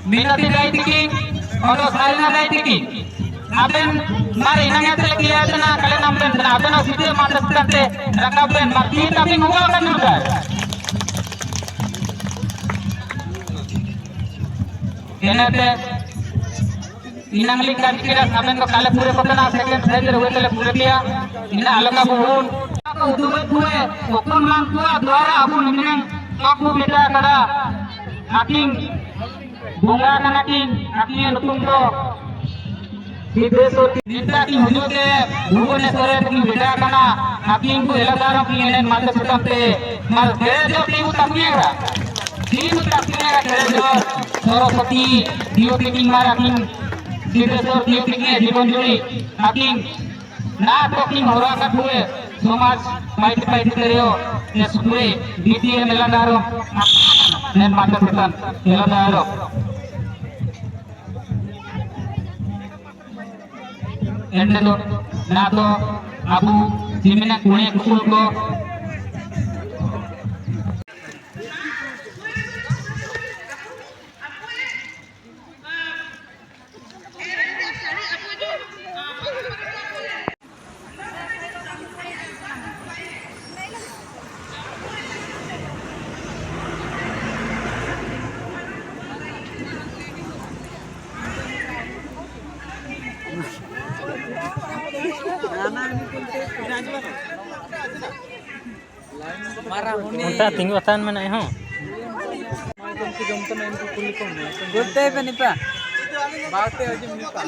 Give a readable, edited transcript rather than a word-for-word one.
मिनती दाई तकी और सारिना दाई तकी आबेन मारे इनांगे लगी है ना कले नाम बेन आबेन सीधे मात्र करते रंगा बेन माती tapi हुआ kan juga एनाते इनांगली का किरा आबेन को काले पूरे पकना सेकंड साइज रे हुए पूरे किया इना अलगा बुन को दुबे हुए ओकन मान को द्वारा अबु निने काकू बेटा करा आकिंग bunga kana king aki nutung ko विदेश नेता की हुजूर के भुवनेश्वर की बेटा kana aking को एलादारों की एने माते सुताते माल घेरे जो टीम तकिएगा टीम तकिएगा घेरे जो सरस्वती दियोती की मार aking विदेश दियोती की जीवन जुड़ी aking ना तो की होरा का हुए समाज माइट पाइट करियो ने सुरे बीती एलादारों ने माते सुतान एलादारों एंड ना तो अबू जिमेना कुणे कुल को Unta tinggi watan mana ya? Gede pe nipa. Baute aja nipa.